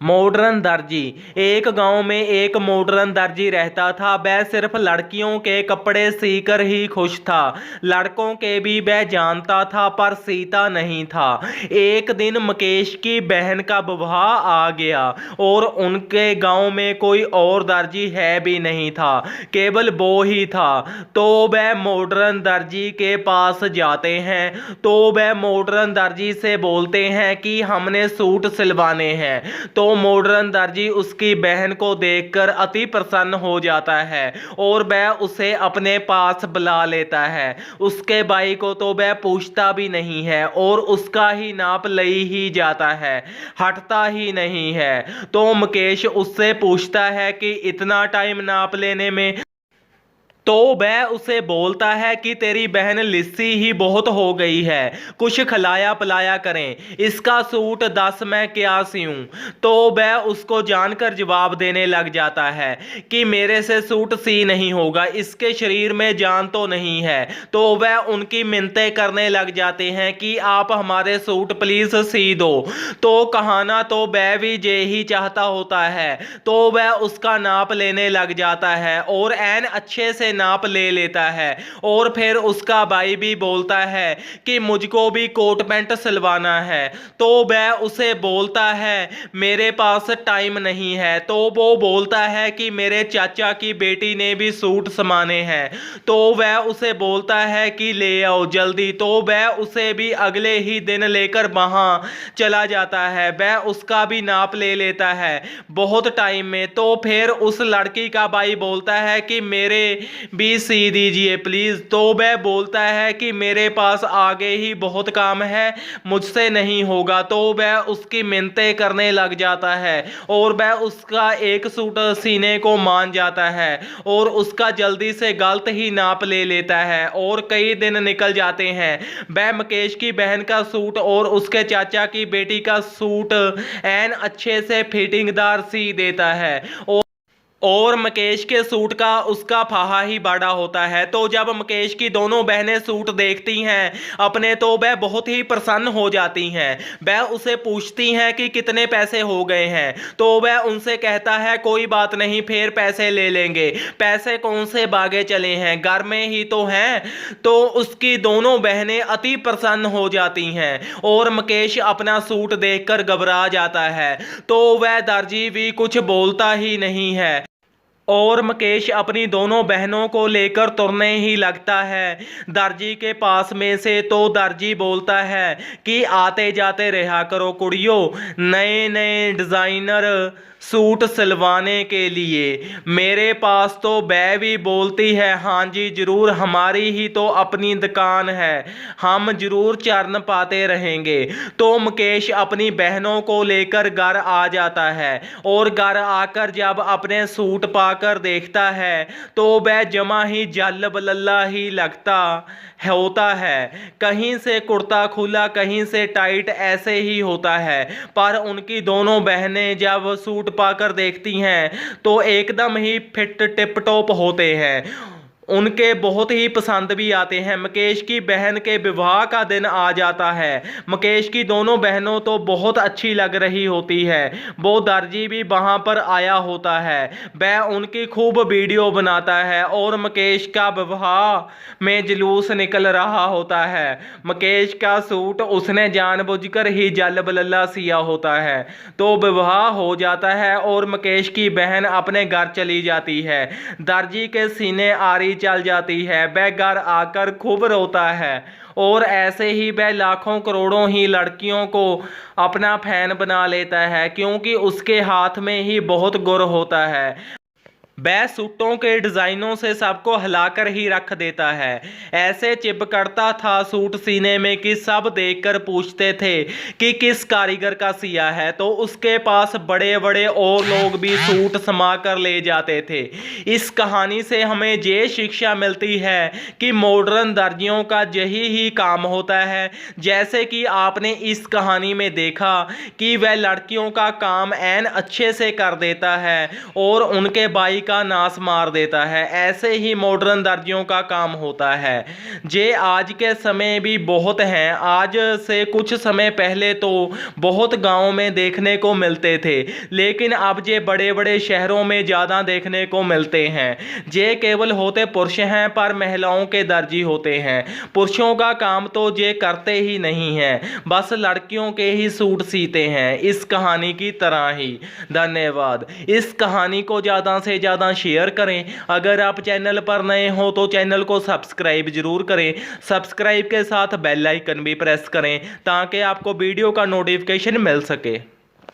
Modern दर्जी। एक गांव में एक मॉडर्न दर्जी रहता था। वह सिर्फ लड़कियों के कपड़े सीकर ही खुश था। लड़कों के भी वह जानता था, पर सीता नहीं था। एक दिन मुकेश की बहन का विवाह आ गया और उनके गांव में कोई और दर्जी है भी नहीं था, केवल वो ही था। तो वह मॉडर्न दर्जी के पास जाते हैं। तो वह मॉडर्न दर्जी से बोलते हैं कि हमने सूट सिलवाने हैं। तो मॉडर्न दर्जी उसकी बहन को देखकर अति प्रसन्न हो जाता है और वह उसे अपने पास बुला लेता है। उसके भाई को तो वह पूछता भी नहीं है और उसका ही नाप ले ही जाता है, हटता ही नहीं है। तो मुकेश उससे पूछता है कि इतना टाइम नाप लेने में। तो वह उसे बोलता है कि तेरी बहन लिस्सी ही बहुत हो गई है, कुछ खिलाया पिलाया करें, इसका सूट 10 मैं क्या सीऊं। तो वह उसको जानकर जवाब देने लग जाता है कि मेरे से सूट सी नहीं होगा, इसके शरीर में जान तो नहीं है। तो वह उनकी मिन्नतें करने लग जाते हैं कि आप हमारे सूट प्लीज सी दो। तो कहाना तो वह भी जे ही चाहता होता है। तो वह उसका नाप लेने लग जाता है और एन अच्छे से नाप ले लेता है। और फिर उसका भाई भी बोलता है कि मुझको भी कोट पैंट सिलवाना है। तो वह उसे बोलता है मेरे पास टाइम नहीं है। तो वो बोलता है कि मेरे चाचा की बेटी ने भी सूट समाने हैं। तो वह उसे बोलता है कि ले आओ जल्दी। तो वह उसे भी अगले ही दिन लेकर वहां चला जाता है। वह उसका भी नाप ले लेता है बहुत टाइम में। तो फिर उस लड़की का भाई बोलता है कि मेरे भी सी दीजिए प्लीज। तो वह बोलता है कि मेरे पास आगे ही बहुत काम है, मुझसे नहीं होगा। तो वह उसकी मिन्नतें करने लग जाता है और वह उसका एक सूट सीने को मान जाता है और उसका जल्दी से गलत ही नाप ले लेता है। और कई दिन निकल जाते हैं। वह मुकेश की बहन का सूट और उसके चाचा की बेटी का सूट एन अच्छे से फिटिंगदार सी देता है और मुकेश के सूट का उसका फाहा ही बड़ा होता है। तो जब मुकेश की दोनों बहनें सूट देखती हैं अपने, तो वह बहुत ही प्रसन्न हो जाती हैं। वह उसे पूछती हैं कि कितने पैसे हो गए हैं। तो वह उनसे कहता है कोई बात नहीं, फिर पैसे ले लेंगे, पैसे कौन से भागे चले हैं, घर में ही तो हैं। तो उसकी दोनों बहनें अति प्रसन्न हो जाती हैं और मुकेश अपना सूट देखकर घबरा जाता है। तो वह दर्जी भी कुछ बोलता ही नहीं है और मुकेश अपनी दोनों बहनों को लेकर तुरने ही लगता है दर्जी के पास में से। तो दर्जी बोलता है कि आते जाते रहा करो कुड़ियों, नए नए डिज़ाइनर सूट सिलवाने के लिए। मेरे पास तो वह भी बोलती है हाँ जी जरूर, हमारी ही तो अपनी दुकान है, हम जरूर चरण पाते रहेंगे। तो मुकेश अपनी बहनों को लेकर घर आ जाता है और घर आकर जब अपने सूट पाकर देखता है तो वह जमा ही जल बल्ला ही लगता होता है। कहीं से कुर्ता खुला, कहीं से टाइट, ऐसे ही होता है। पर उनकी दोनों बहनें जब सूट पाकर देखती हैं तो एकदम ही फिट टिप टॉप होते हैं, उनके बहुत ही पसंद भी आते हैं। मुकेश की बहन के विवाह का दिन आ जाता है। मुकेश की दोनों बहनों तो बहुत अच्छी लग रही होती है। वो दर्जी भी वहां पर आया होता है। वह उनकी खूब वीडियो बनाता है और मुकेश का विवाह में जुलूस निकल रहा होता है। मुकेश का सूट उसने जानबूझकर ही जल बल्ला सिया होता है। तो विवाह हो जाता है और मुकेश की बहन अपने घर चली जाती है। दर्जी के सीने आरी चल जाती है। वह घर आकर खूब रोता है और ऐसे ही वह लाखों करोड़ों ही लड़कियों को अपना फैन बना लेता है, क्योंकि उसके हाथ में ही बहुत गुर होता है। वह सूटों के डिज़ाइनों से सबको हिलाकर ही रख देता है। ऐसे चिपकता था सूट सीने में कि सब देखकर पूछते थे कि किस कारीगर का सिया है। तो उसके पास बड़े बड़े और लोग भी सूट समा कर ले जाते थे। इस कहानी से हमें ये शिक्षा मिलती है कि मॉडर्न दर्जियों का यही ही काम होता है। जैसे कि आपने इस कहानी में देखा कि वह लड़कियों का काम एन अच्छे से कर देता है और उनके भाई का नाश मार देता है। ऐसे ही मॉडर्न दर्जियों का काम होता है। जे आज के समय भी बहुत हैं। आज से कुछ समय पहले तो बहुत गाँव में देखने को मिलते थे, लेकिन अब जे बड़े बड़े शहरों में ज़्यादा देखने को मिलते हैं। जे केवल होते पुरुष हैं, पर महिलाओं के दर्जी होते हैं। पुरुषों का काम तो जे करते ही नहीं हैं, बस लड़कियों के ही सूट सीते हैं, इस कहानी की तरह ही। धन्यवाद। इस कहानी को ज़्यादा से ज़्यादा शेयर करें। अगर आप चैनल पर नए हो तो चैनल को सब्सक्राइब जरूर करें। सब्सक्राइब के साथ बेल आइकन भी प्रेस करें ताकि आपको वीडियो का नोटिफिकेशन मिल सके।